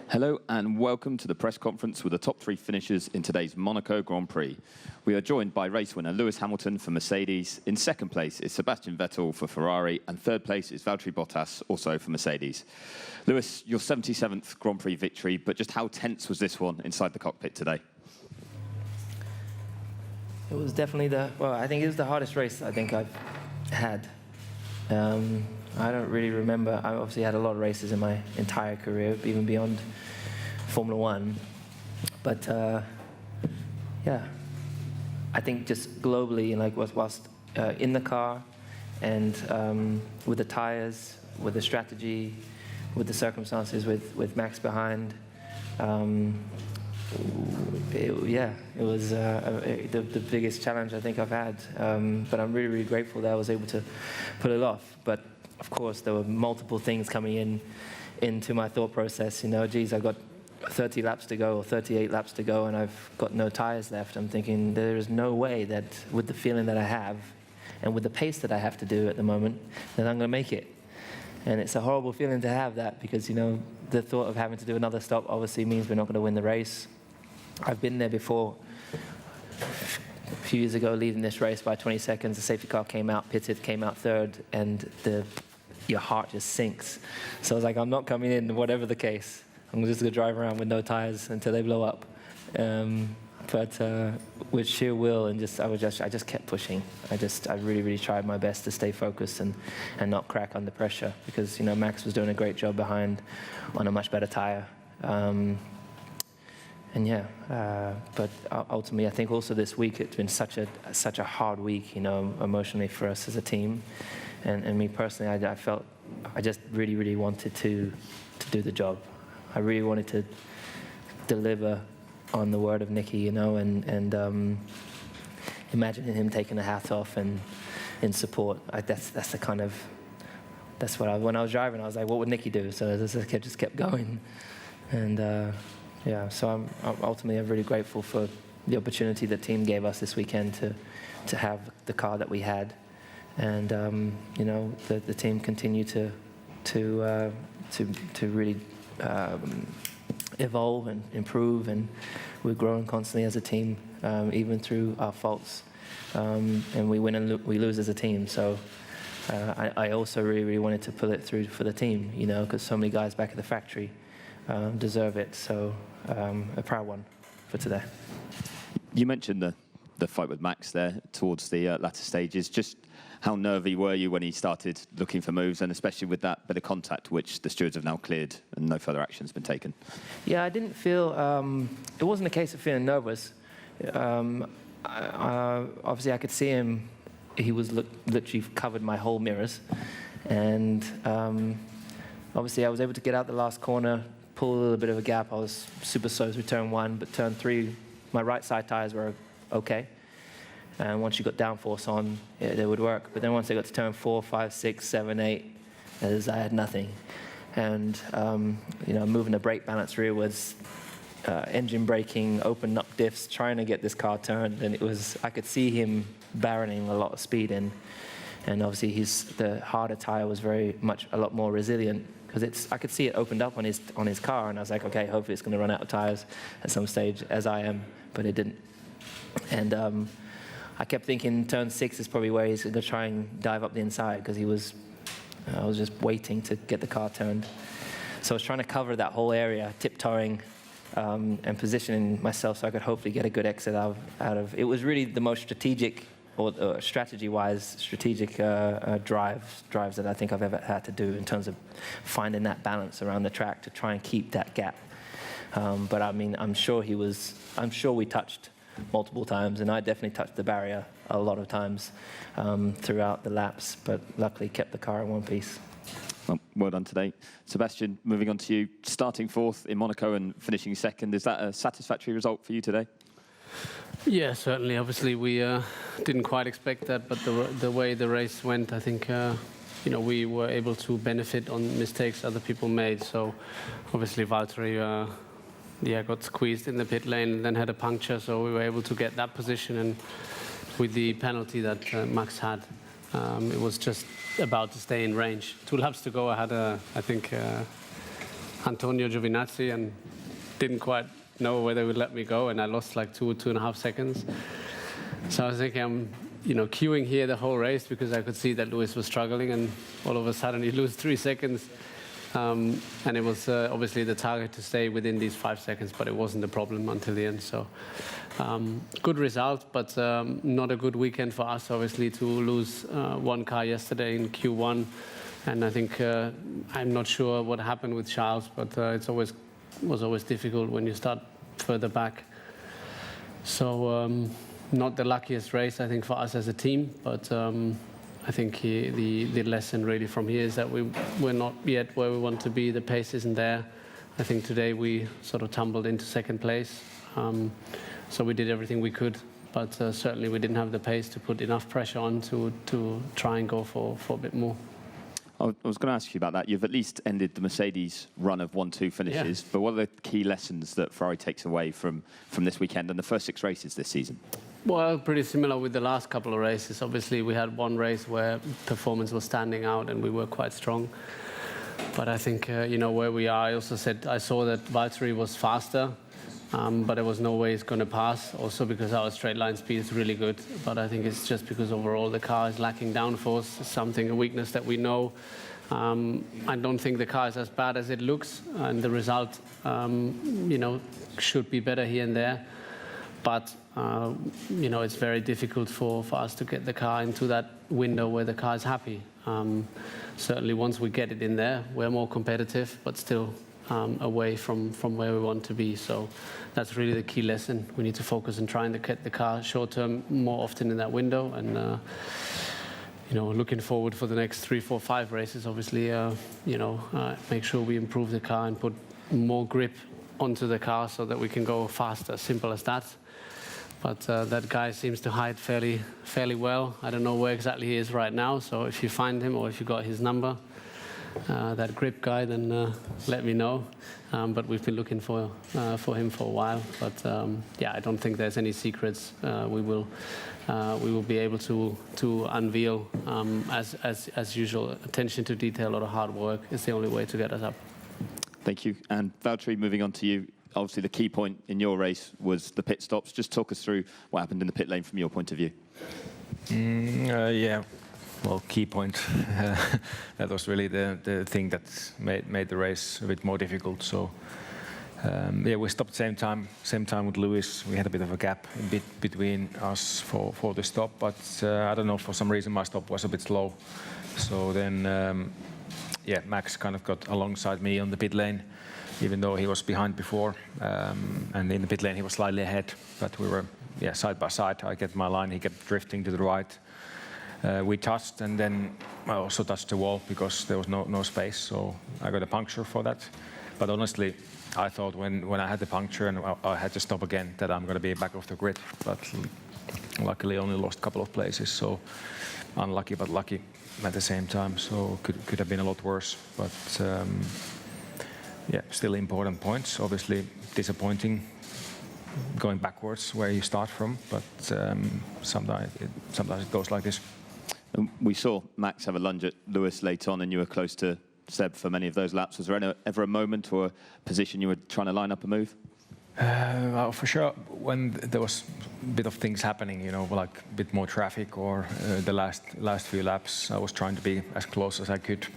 Hello and welcome to the press conference with the top three finishers in today's Monaco Grand Prix. We are joined by race winner Lewis Hamilton for Mercedes. In second place is Sebastian Vettel for Ferrari, and third place is Valtteri Bottas, also for Mercedes. Lewis, your 77th Grand Prix victory, but just how tense was this one inside the cockpit today? It was definitely I think it was the hardest race I think I've had. I don't really remember. I obviously had a lot of races in my entire career, even beyond Formula One. But yeah, I think just globally, and like whilst in the car, and with the tires, with the strategy, with the circumstances, with Max behind. It was the biggest challenge I think I've had, but I'm really, really grateful that I was able to pull it off. But of course, there were multiple things coming into my thought process. You know, geez, I've got 30 laps to go or 38 laps to go, and I've got no tires left. I'm thinking there is no way that, with the feeling that I have, and with the pace that I have to do at the moment, that I'm going to make it. And it's a horrible feeling to have that, because, you know, the thought of having to do another stop obviously means we're not going to win the race. I've been there before. A few years ago, leading this race by 20 seconds, the safety car came out, pitted, came out third, and your heart just sinks. So I was like, I'm not coming in, whatever the case. I'm just going to drive around with no tires until they blow up. But with sheer will and I just kept pushing. I really, really tried my best to stay focused and not crack under pressure, because, you know, Max was doing a great job behind on a much better tire. But ultimately, I think also this week it's been such a hard week, you know, emotionally for us as a team, and me personally, I felt I just really, really wanted to do the job. I really wanted to deliver on the word of Nicky, you know, and imagining him taking the hat off and in support. That's what when I was driving, I was like, what would Nicky do? So I just kept going, and. So I'm ultimately really grateful for the opportunity the team gave us this weekend to have the car that we had, and you know, the team continue to really evolve and improve, and we're growing constantly as a team, even through our faults, and we win and we lose as a team. So I also really, really wanted to pull it through for the team, you know, because so many guys back at the factory deserve it. So a proud one for today. You mentioned the fight with Max there towards the latter stages. Just how nervy were you when he started looking for moves, and especially with that bit of contact, which the stewards have now cleared and no further action has been taken? Yeah, I didn't feel, it wasn't a case of feeling nervous. Obviously, I could see him. He was literally covered my whole mirrors. And obviously, I was able to get out the last corner, pull a little bit of a gap. I was super slow through turn one, but turn three, my right side tires were okay. And once you got downforce on, they would work. But then once I got to turn 4, 5, 6, 7, 8, I had nothing. And you know, moving the brake balance rearwards, engine braking, opening up diffs, trying to get this car turned, and I could see him barreling a lot of speed in. And obviously, the harder tire was a lot more resilient, because I could see it opened up on his car, and I was like, okay, hopefully it's going to run out of tires at some stage, as I am, but it didn't. And I kept thinking turn 6 is probably where he's going to try and dive up the inside, because I was just waiting to get the car turned. So I was trying to cover that whole area, tiptoeing and positioning myself so I could hopefully get a good exit out of. It was really the most strategic, or strategy-wise, drives that I think I've ever had to do in terms of finding that balance around the track to try and keep that gap. But I mean, I'm sure we touched multiple times, and I definitely touched the barrier a lot of times throughout the laps, but luckily kept the car in one piece. Well done today. Sebastian, moving on to you, starting fourth in Monaco and finishing second. Is that a satisfactory result for you today? Yeah, certainly. Obviously, we didn't quite expect that, but the way the race went, I think, you know, we were able to benefit on mistakes other people made. So, obviously, Valtteri, got squeezed in the pit lane and then had a puncture, so we were able to get that position. And with the penalty that Max had, it was just about to stay in range. 2 laps to go, I had I think Antonio Giovinazzi and didn't quite know whether he would let me go, and I lost like 2.5 seconds. So I was thinking I'm queuing here the whole race because I could see that Lewis was struggling, and all of a sudden you lose 3 seconds. And it was obviously the target to stay within these 5 seconds, but it wasn't a problem until the end. So good result, but not a good weekend for us, obviously, to lose one car yesterday in Q1. And I think I'm not sure what happened with Charles, but it was always difficult when you start further back. So not the luckiest race, I think, for us as a team, but I think the lesson really from here is that we're not yet where we want to be. The pace isn't there. I think today we sort of tumbled into second place. So we did everything we could, but certainly we didn't have the pace to put enough pressure on to try and go for a bit more. I was going to ask you about that. You've at least ended the Mercedes run of 1-2 finishes, but what are the key lessons that Ferrari takes away from this weekend and the first 6 races this season? Well, pretty similar with the last couple of races. Obviously, we had one race where performance was standing out and we were quite strong. But I think, where we are, I saw that Valtteri was faster, but there was no way he's going to pass. Also because our straight line speed is really good. But I think it's just because overall the car is lacking downforce, a weakness that we know. I don't think the car is as bad as it looks, and the result, should be better here and there. But it's very difficult for us to get the car into that window where the car is happy. Certainly, once we get it in there, we're more competitive, but still away from where we want to be. So that's really the key lesson. We need to focus on trying to get the car short term more often in that window, and looking forward for the next 3, 4, 5 races. Obviously, make sure we improve the car and put more grip onto the car so that we can go faster. Simple as that. But that guy seems to hide fairly well. I don't know where exactly he is right now. So if you find him or if you got his number, that grip guy, then let me know. But we've been looking for him for a while. But I don't think there's any secrets. We will be able to unveil as usual. Attention to detail, a lot of hard work is the only way to get us up. Thank you. And Valtteri, moving on to you. Obviously, the key point in your race was the pit stops. Just talk us through what happened in the pit lane from your point of view. Well, key point. That was really the thing that made the race a bit more difficult. So, we stopped same time with Lewis. We had a bit of a gap between us for the stop, but I don't know, for some reason my stop was a bit slow. So then, Max kind of got alongside me on the pit lane, even though he was behind before. And in the pit lane, he was slightly ahead, but we were side by side. I get my line, he kept drifting to the right. We touched, and then I also touched the wall because there was no space, so I got a puncture for that. But honestly, I thought when I had the puncture and I had to stop again that I'm going to be back off the grid. But luckily only lost a couple of places, so unlucky but lucky at the same time. So could have been a lot worse, but still important points. Obviously disappointing going backwards where you start from, but sometimes it goes like this. We saw Max have a lunge at Lewis late on, and you were close to Seb for many of those laps. Was there ever a moment or a position you were trying to line up a move? Well, for sure, when there was a bit of things happening, like a bit more traffic or the last few laps, I was trying to be as close as I could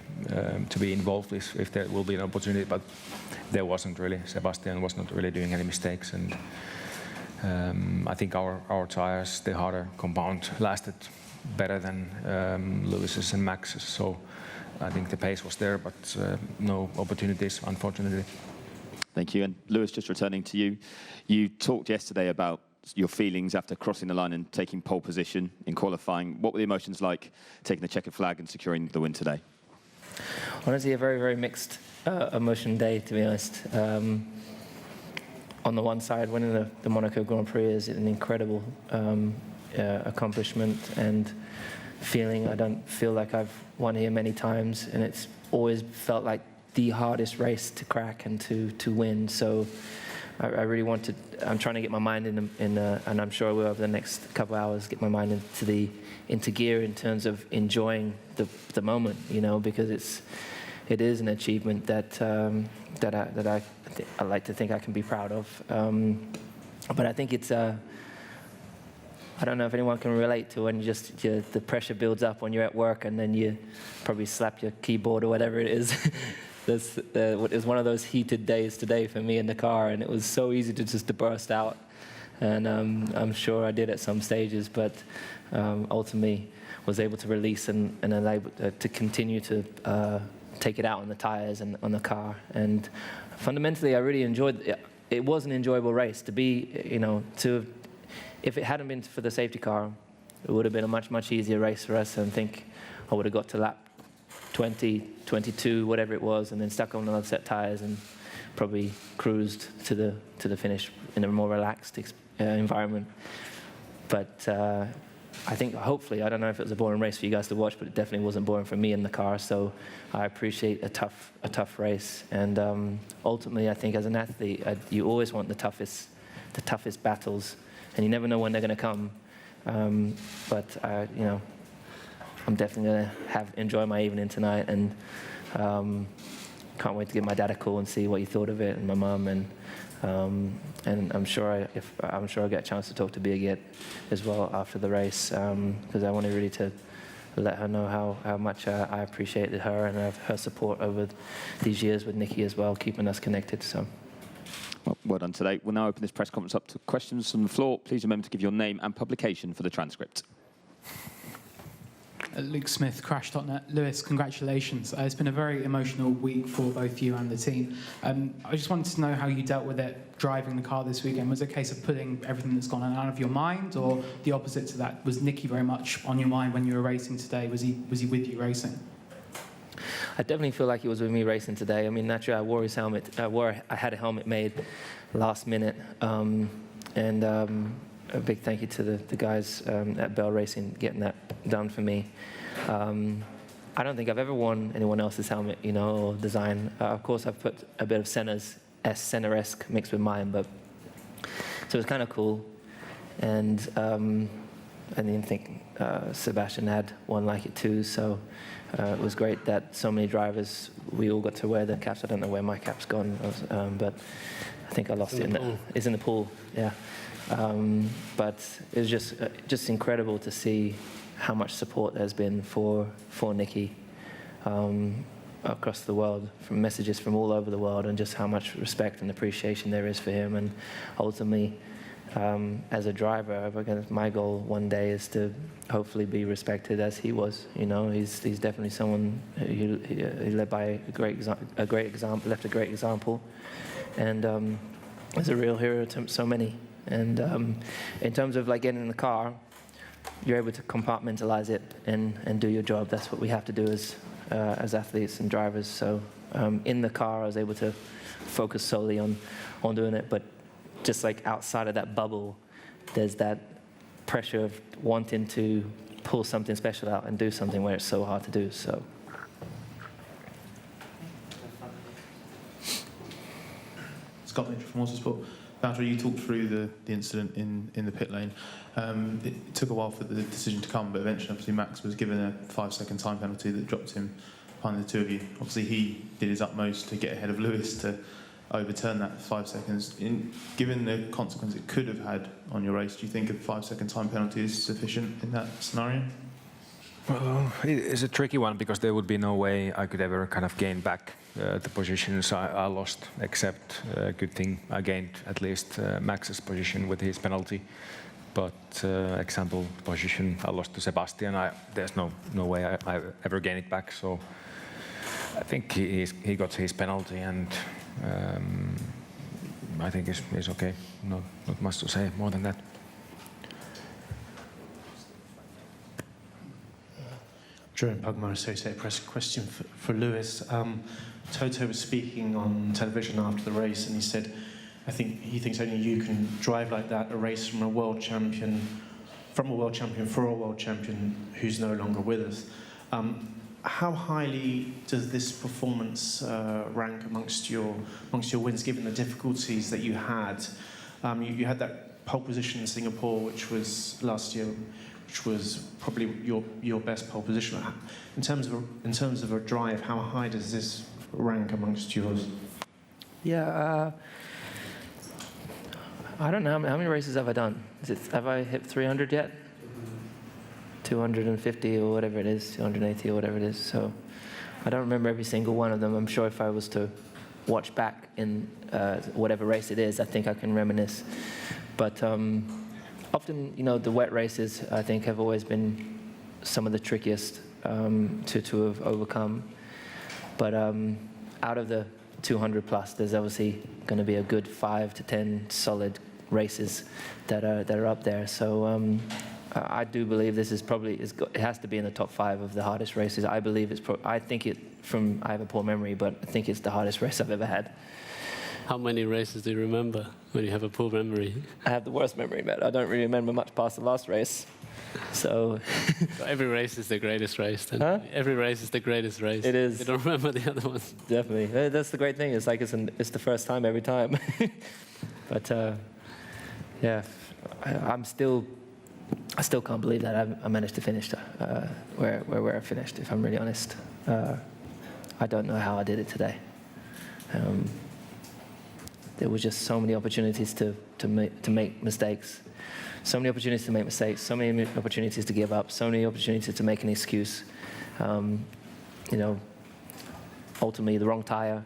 to be involved if there will be an opportunity, but there wasn't really. Sebastian was not really doing any mistakes, and I think our tires, the harder compound, lasted better than Lewis's and Max's, so I think the pace was there, but no opportunities, unfortunately. Thank you. And Lewis, just returning to you, you talked yesterday about your feelings after crossing the line and taking pole position in qualifying. What were the emotions like taking the checkered flag and securing the win today? Honestly, a very, very mixed emotion day, to be honest. On the one side, winning the Monaco Grand Prix is an incredible accomplishment and feeling. I don't feel like I've won here many times, and it's always felt like the hardest race to crack and to win. So I really I'm trying to get my mind in and I'm sure I will over the next couple of hours, get my mind into gear in terms of enjoying the moment, because it is an achievement that I like to think I can be proud of. But I think it's I don't know if anyone can relate to when the pressure builds up when you're at work and then you probably slap your keyboard or whatever it is. It was one of those heated days today for me in the car, and it was so easy to burst out. And I'm sure I did at some stages, but ultimately was able to release and able to continue to take it out on the tires and on the car. And fundamentally, I really enjoyed it. It was an enjoyable race to be, if it hadn't been for the safety car, it would have been a much, much easier race for us. And I think I would have got to lap 20, 22, whatever it was, and then stuck on another set of tires and probably cruised to the finish in a more relaxed environment. But I think, hopefully, I don't know if it was a boring race for you guys to watch, but it definitely wasn't boring for me in the car. So I appreciate a tough race. And ultimately, I think as an athlete, you always want the toughest battles, and you never know when they're going to come. But I'm definitely going to enjoy my evening tonight, and can't wait to give my dad a call and see what he thought of it, and my mum, and I'm sure I'll get a chance to talk to Birgit as well after the race, because I wanted really to let her know how much I appreciated her and her support over these years with Nicky as well, keeping us connected. So. Well done today. We'll now open this press conference up to questions from the floor. Please remember to give your name and publication for the transcript. Luke Smith, Crash.net. Lewis, congratulations. It's been a very emotional week for both you and the team. I just wanted to know how you dealt with it driving the car this weekend. Was it a case of putting everything that's gone on out of your mind, or the opposite to that? Was Nicky very much on your mind when you were racing today? Was he with you racing? I definitely feel like he was with me racing today. I mean, naturally, I wore his helmet. I had a helmet made last minute, and a big thank you to the guys at Bell Racing getting that done for me. I don't think I've ever worn anyone else's helmet, or design. Of course, I've put a bit of Senna-esque mixed with mine, but so it was kind of cool. And I didn't think Sebastian had one like it too. So it was great that so many drivers, we all got to wear the caps. I don't know where my cap's gone, but I think I lost it. It's in the pool, yeah. But it was just incredible to see how much support there's been for Nicky across the world, from messages from all over the world, and just how much respect and appreciation there is for him. And ultimately, as a driver, my goal one day is to hopefully be respected as he was. He's definitely someone who led by a great example, left a great example, and is a real hero to so many. And in terms of getting in the car, you're able to compartmentalize it and do your job. That's what we have to do as athletes and drivers. So in the car, I was able to focus solely on doing it. But just outside of that bubble, there's that pressure of wanting to pull something special out and do something where it's so hard to do. So. Scott Mitchell from Autosport. Valtteri, you talked through the incident in the pit lane. It took a while for the decision to come, but eventually, obviously, Max was given a 5-second time penalty that dropped him behind the two of you. Obviously, he did his utmost to get ahead of Lewis to overturn that 5 seconds. Given the consequence it could have had on your race, do you think a 5-second time penalty is sufficient in that scenario? Well, it's a tricky one because there would be no way I could ever kind of gain back the positions I lost, except good thing I gained at least Max's position with his penalty. But example position I lost to Sebastian, there's no way I ever gain it back. So I think he got his penalty, and I think it's okay. Not much to say more than that. Jerome Pugmire, Associated Press. Question for Lewis. Toto was speaking on television after the race, and he said, I think he thinks only you can drive like that, a race from a world champion for a world champion who's no longer with us. How highly does this performance rank amongst your wins, given the difficulties that you had? You had that pole position in Singapore, which was last year, which was probably your best pole position. In terms of a drive, how high does this rank amongst yours? Yeah, I don't know. How many races have I done? Have I hit 300 yet? 250 or whatever it is, 280 or whatever it is. So I don't remember every single one of them. I'm sure if I was to watch back in whatever race it is, I think I can reminisce. But often, the wet races, I think, have always been some of the trickiest to have overcome. But out of the 200 plus, there's obviously going to be a good 5 to 10 solid races that are up there. So I do believe this is probably it has to be in the top 5 of the hardest races. I believe I have a poor memory, but I think it's the hardest race I've ever had. How many races do you remember when you have a poor memory? I have the worst memory, but I don't really remember much past the last race. So every race is the greatest race, then. Huh? Every race is the greatest race. It is. You don't remember the other ones. Definitely. That's the great thing. It's like it's the first time every time. But yeah, I still can't believe that I managed to finish where I finished, if I'm really honest. I don't know how I did it today. There was just so many opportunities to make mistakes. So many opportunities to make mistakes, so many opportunities to give up, so many opportunities to make an excuse. Ultimately the wrong tire.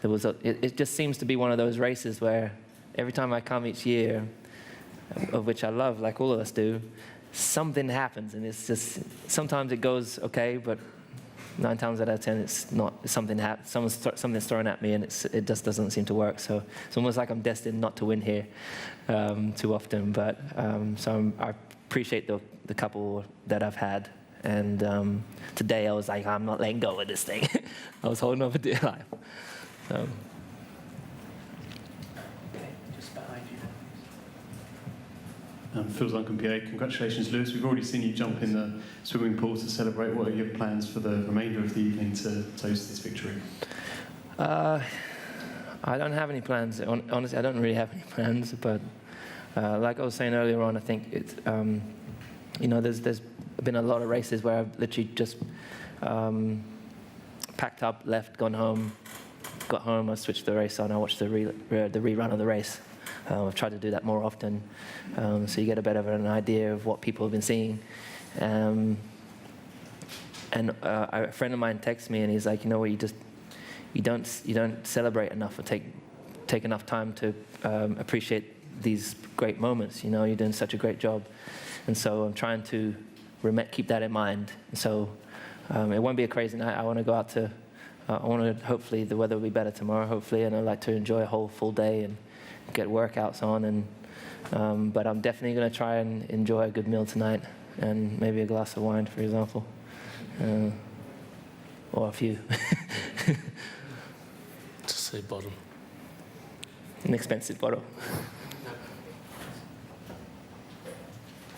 It just seems to be one of those races where every time I come each year, of which I love, like all of us do, something happens, and it's just sometimes it goes okay, but 9 times out of 10 it's not. Something's thrown at me, and it just doesn't seem to work. So it's almost like I'm destined not to win here too often. But I appreciate the couple that I've had, and today I was like, I'm not letting go of this thing. I was holding on for dear life. So. Phil Duncan, PA. Congratulations, Lewis. We've already seen you jump in the swimming pool to celebrate. What are your plans for the remainder of the evening to toast this victory? I don't have any plans. Honestly, I don't really have any plans. But like I was saying earlier on, I think it's there's been a lot of races where I've literally just packed up, left, gone home, got home, I switched the race on, I watched the rerun of the race. I've tried to do that more often, so you get a bit of an idea of what people have been seeing. And a friend of mine texts me, and he's like, you don't celebrate enough or take enough time to appreciate these great moments. You're doing such a great job, and so I'm trying to keep that in mind. So it won't be a crazy night. I want to go out to. I want to. Hopefully, the weather will be better tomorrow. Hopefully, and I'd like to enjoy a whole full day and get workouts on, and but I'm definitely going to try and enjoy a good meal tonight, and maybe a glass of wine, for example, or a few. Just say bottle. An expensive bottle.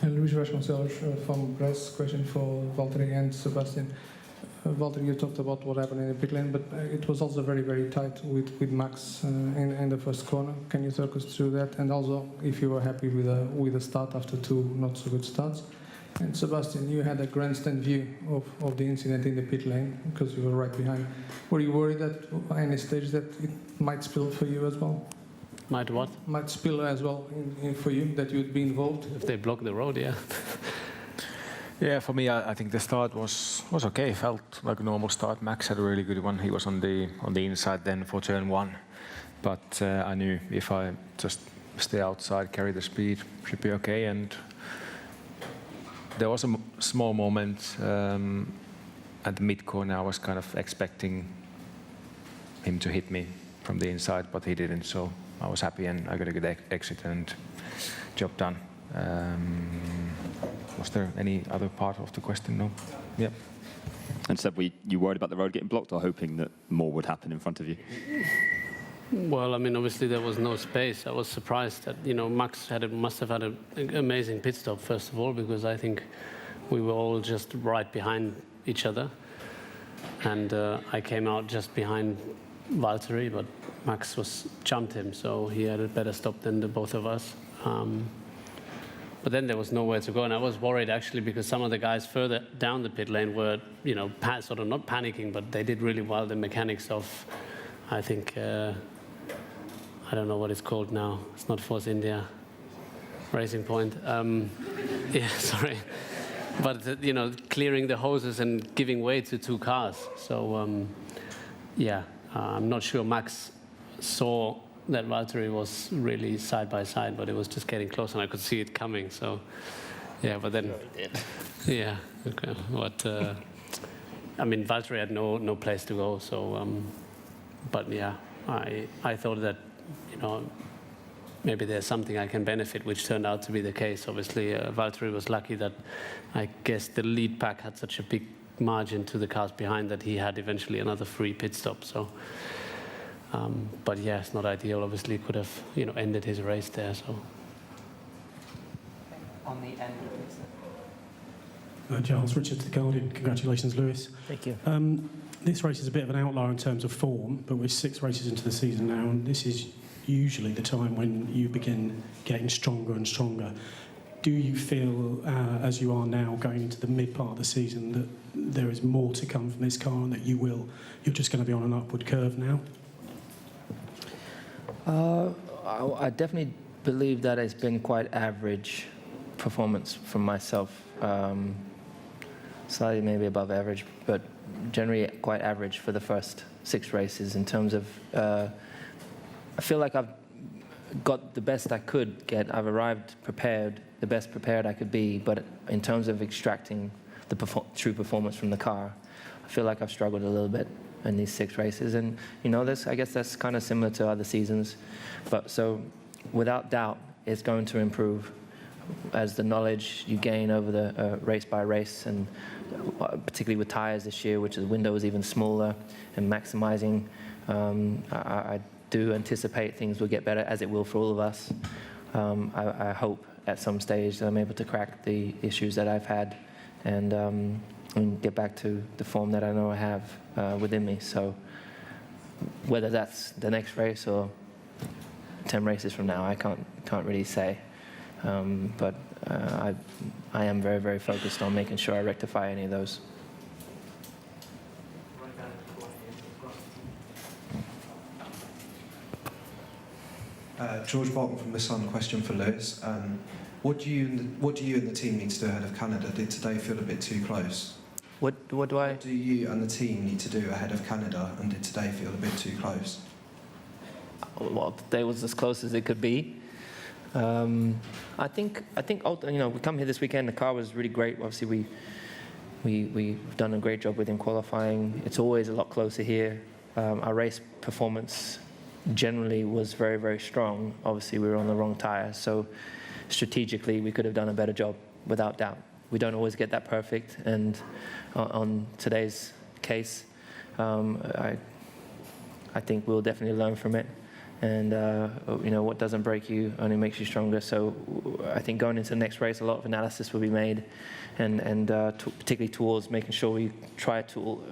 Luis Vasconcelos from press. Question for Valtteri and Sebastian. Valtteri, you talked about what happened in the pit lane, but it was also very, very tight with Max in the first corner. Can you talk us through that? And also, if you were happy with the start after 2 not so good starts. And Sebastian, you had a grandstand view of the incident in the pit lane because you were right behind. Were you worried that at any stage that it might spill for you as well? Might what? Might spill as well for you, that you'd be involved? If they block the road, yeah. Yeah, for me, I think the start was okay. Felt like a normal start. Max had a really good one. He was on the inside then for turn 1, but I knew if I just stay outside, carry the speed, should be okay. And there was a small moment at the mid corner. I was kind of expecting him to hit me from the inside, but he didn't. So I was happy, and I got a good exit and job done. Was there any other part of the question? No? Yeah. And said, you worried about the road getting blocked, or hoping that more would happen in front of you? Well, I mean, obviously there was no space. I was surprised that, Max must have had an amazing pit stop, first of all, because I think we were all just right behind each other. And I came out just behind Valtteri, but Max jumped him, so he had a better stop than the both of us. But then there was nowhere to go, and I was worried actually because some of the guys further down the pit lane were, sort of not panicking, but they did really well. The mechanics of, I think, I don't know what it's called now. It's not Force India Racing Point. Yeah, sorry. But, clearing the hoses and giving way to 2 cars. So, I'm not sure Max saw that Valtteri was really side by side, but it was just getting close, and I could see it coming. So, yeah, but then, yeah, okay. But Valtteri had no place to go. So, but yeah, I thought that, maybe there's something I can benefit, which turned out to be the case. Obviously, Valtteri was lucky that I guess the lead pack had such a big margin to the cars behind that he had eventually another free pit stop. So. But yeah, it's not ideal. Obviously, could have ended his race there. So On the end. Giles Richard to The Guardian. Congratulations, Lewis. Thank you. This race is a bit of an outlier in terms of form, but we're 6 races into the season now, and this is usually the time when you begin getting stronger and stronger. Do you feel, as you are now going into the mid part of the season, that there is more to come from this car, and that you're just going to be on an upward curve now? I definitely believe that it's been quite average performance from myself. Slightly maybe above average, but generally quite average for the first 6 races in terms of, I feel like I've got the best I could get. I've arrived prepared, the best prepared I could be, but in terms of extracting the true performance from the car, I feel like I've struggled a little bit in these 6 races. And, I guess that's kind of similar to other seasons. But so, without doubt, it's going to improve as the knowledge you gain over the race by race, and particularly with tires this year, which the window is even smaller, and maximizing. I do anticipate things will get better, as it will for all of us. I hope at some stage that I'm able to crack the issues that I've had, and get back to the form that I know I have within me. So whether that's the next race or 10 races from now, I can't really say. But I am very, very focused on making sure I rectify any of those. George Bolton from The Sun. Question for Lewis. What do you and the team need to do ahead of Canada? Did today feel a bit too close? What do you and the team need to do ahead of Canada, and did today feel a bit too close? Well, today was as close as it could be. I think we come here this weekend. The car was really great. Obviously, we've done a great job within qualifying. It's always a lot closer here. Our race performance generally was very, very strong. Obviously, we were on the wrong tire, so strategically we could have done a better job, without doubt. We don't always get that perfect, and on today's case, I think we'll definitely learn from it. And what doesn't break you only makes you stronger. So I think going into the next race, a lot of analysis will be made, and particularly towards making sure we try to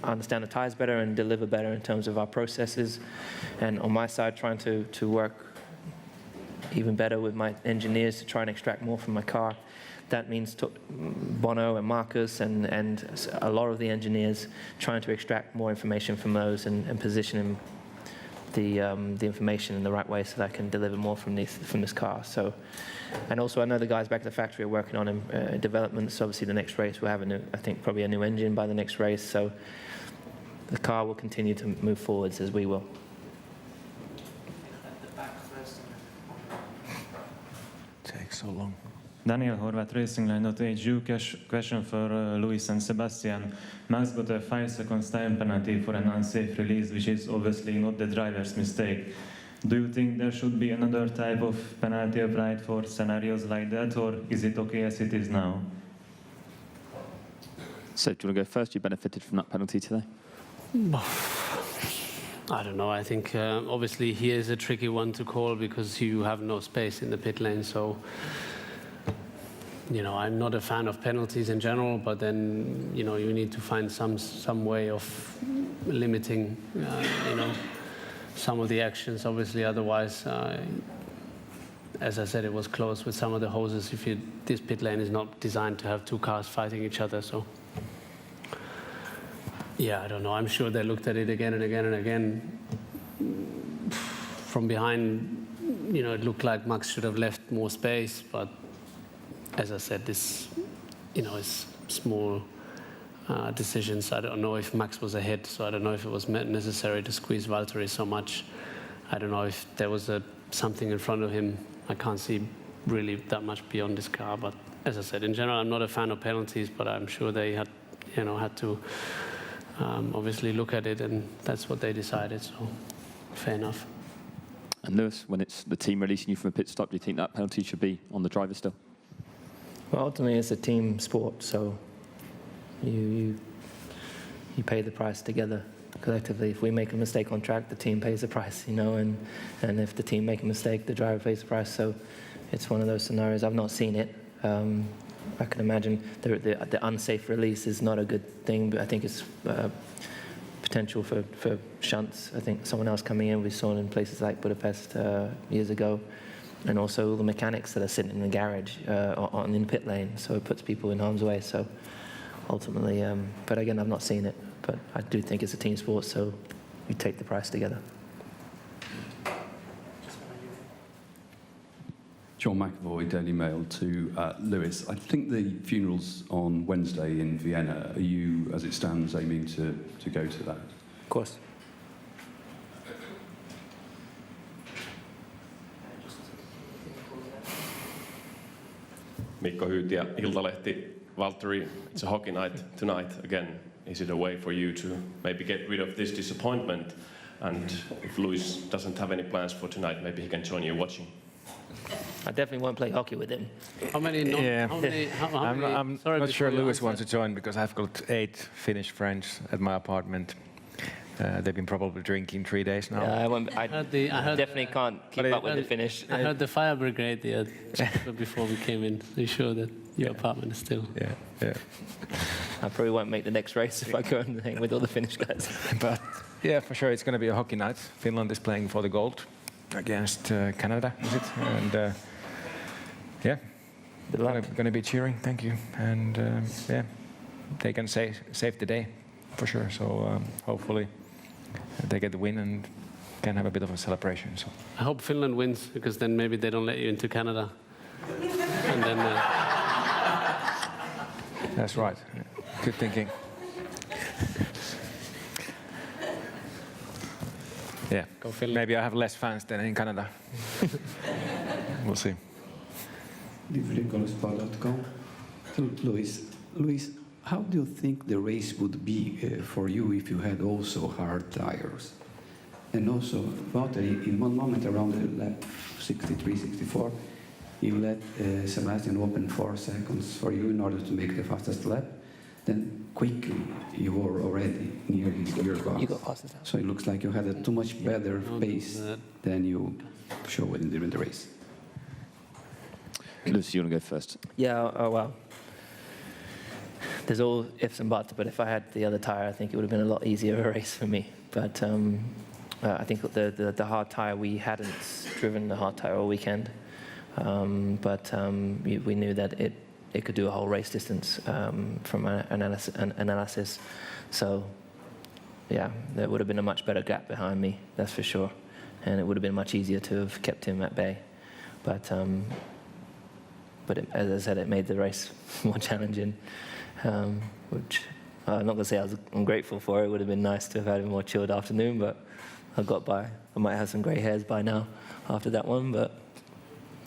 understand the tires better and deliver better in terms of our processes. And on my side, trying to work even better with my engineers to try and extract more from my car. That means Bono and Marcus and a lot of the engineers trying to extract more information from those and positioning the information in the right way so that I can deliver more from this car. So, and also I know the guys back at the factory are working on developments. Obviously, the next race we'll have probably a new engine by the next race. So the car will continue to move forwards as we will. Takes so long. Daniel Horvath, Racing Line .hu. Question for Luis and Sebastian. Max got a 5 seconds time penalty for an unsafe release, which is obviously not the driver's mistake. Do you think there should be another type of penalty applied for scenarios like that, or is it okay as it is now? So, do you want to go first? You benefited from that penalty today? I don't know. I think obviously here is a tricky one to call because you have no space in the pit lane. So, I'm not a fan of penalties in general, but then, you need to find some way of limiting, some of the actions. Obviously, otherwise, as I said, it was close with some of the hoses. This pit lane is not designed to have two cars fighting each other, so yeah, I don't know. I'm sure they looked at it again and again and again. From behind, it looked like Max should have left more space, but as I said, this, is small decisions. I don't know if Max was ahead, so I don't know if it was necessary to squeeze Valtteri so much. I don't know if there was something in front of him. I can't see really that much beyond this car, but as I said, in general, I'm not a fan of penalties, but I'm sure they had to obviously look at it, and that's what they decided, so fair enough. And Lewis, when it's the team releasing you from a pit stop, do you think that penalty should be on the driver still? Well, ultimately, it's a team sport, so you pay the price together collectively. If we make a mistake on track, the team pays the price, and if the team make a mistake, the driver pays the price. So it's one of those scenarios. I've not seen it. I can imagine the unsafe release is not a good thing, but I think it's potential for shunts. I think someone else coming in, we saw in places like Budapest years ago, and also all the mechanics that are sitting in the garage in the pit lane, so it puts people in harm's way. So ultimately, but again, I've not seen it, but I do think it's a team sport, so we take the price together. John McAvoy, Daily Mail, to Lewis. I think the funeral's on Wednesday in Vienna. Are you, as it stands, aiming to go to that? Of course. Mikko Hyytiä, Iltalehti. Valtteri, it's a hockey night tonight again. Is it a way for you to maybe get rid of this disappointment? And if Lewis doesn't have any plans for tonight, maybe he can join you watching. I definitely won't play hockey with him. How many? I'm not sure Lewis wants to join because I've got 8 Finnish friends at my apartment. They've been probably drinking 3 days now. Yeah, I definitely can't keep up with the Finnish. I heard the fire brigade there before we came in. Are you sure that your apartment is still? Yeah. I probably won't make the next race if I go and hang with all the Finnish guys. But yeah, for sure, it's going to be a hockey night. Finland is playing for the gold against Canada, is it? And yeah, going to be cheering. Thank you. And yeah, they can save the day for sure. So hopefully they get the win and can have a bit of a celebration. So I hope Finland wins, because then maybe they don't let you into Canada. And then that's right. Good thinking. Yeah, maybe I have less fans than in Canada. We'll see. Luis, how do you think the race would be for you if you had also hard tires? And also, Valtteri, in one moment around the lap 63, 64, you let Sebastian open 4 seconds for you in order to make the fastest lap. Then quickly you were already near his gearbox. You got past it. So it looks like you had a too much better pace than you showed during the race. Lucy, you want to go first? Yeah, well, there's all ifs and buts, but if I had the other tyre, I think it would have been a lot easier of a race for me. But I think the hard tyre, we hadn't driven the hard tyre all weekend, but we knew that it could do a whole race distance from analysis. So, yeah, there would have been a much better gap behind me, that's for sure. And it would have been much easier to have kept him at bay. But as I said, it made the race more challenging, which I'm not going to say I'm grateful for. It would have been nice to have had a more chilled afternoon, but I got by. I might have some grey hairs by now after that one, but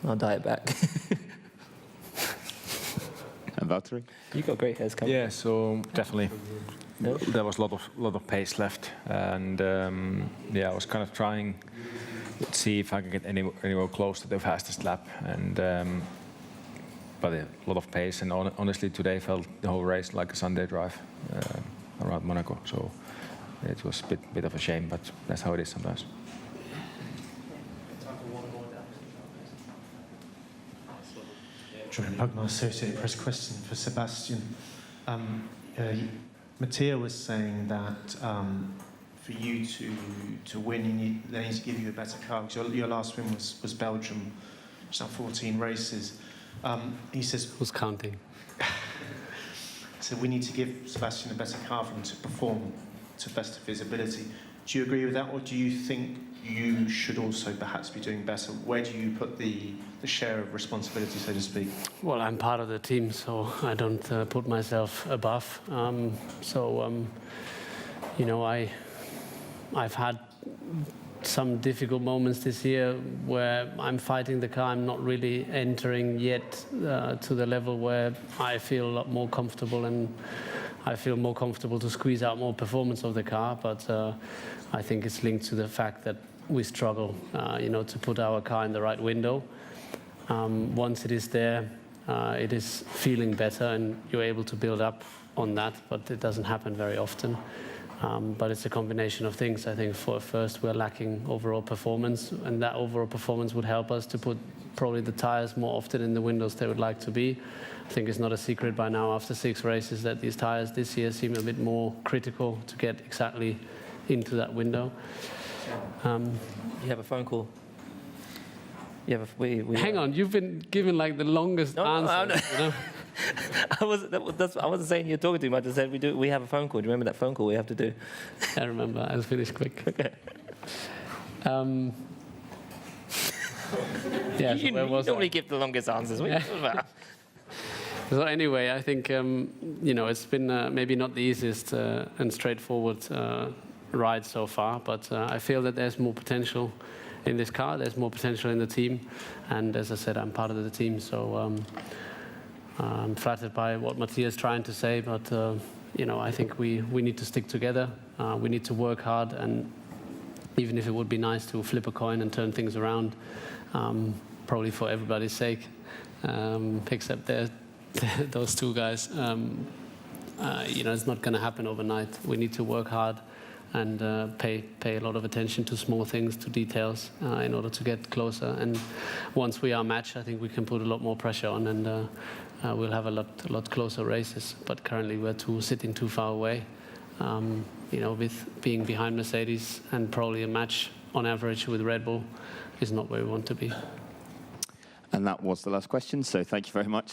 I'll dye it back. And Valtteri? You got great hairs coming. Yeah, so definitely there was a lot of pace left, and yeah, I was kind of trying to see if I could get anywhere close to the fastest lap, and but a lot of pace. And honestly, today felt the whole race like a Sunday drive around Monaco. So it was a bit of a shame, but that's how it is sometimes. Julian Pugmire, Associated Press. Question for Sebastian. Mattia was saying that for you to win, they need to give you a better car, because your last win was Belgium It's now 14 races. He says, who's counting? So we need to give Sebastian a better car for him to perform to best of his ability. Do you agree with that, or do you think you should also perhaps be doing better? Where do you put the share of responsibility, so to speak? Well, I'm part of the team, so I don't put myself above. You know, I've had some difficult moments this year where I'm fighting the car. I'm not really entering yet to the level where I feel a lot more comfortable, and I feel more comfortable to squeeze out more performance of the car. But I think it's linked to the fact that we struggle, you know, to put our car in the right window. Once it is there, it is feeling better, and you're able to build up on that. But it doesn't happen very often. But it's a combination of things. I think for first we're lacking overall performance, and that overall performance would help us to put probably the tires more often in the windows they would like to be. I think it's not a secret by now after 6 races that these tires this year seem a bit more critical to get exactly into that window. You have a phone call. You have Hang on, you've been given like the longest answer. You know? I wasn't saying you're talking to him. I just said we have a phone call. Do you remember that phone call we have to do? I remember. I'll finish quick. Okay. Yeah, you normally give the longest answers. What are you talking about? So anyway, I think you know, it's been maybe not the easiest and straightforward ride so far, but I feel that there's more potential in this car. There's more potential in the team, and as I said, I'm part of the team, so I'm flattered by what Matthias is trying to say. But you know, I think we need to stick together. We need to work hard, and even if it would be nice to flip a coin and turn things around, probably for everybody's sake, except those 2 guys. You know, it's not going to happen overnight. We need to work hard and pay a lot of attention to small things, to details, in order to get closer. And once we are matched, I think we can put a lot more pressure on, and we'll have a lot closer races. But currently, we're sitting too far away. You know, with being behind Mercedes and probably a match on average with Red Bull is not where we want to be. And that was the last question. So thank you very much.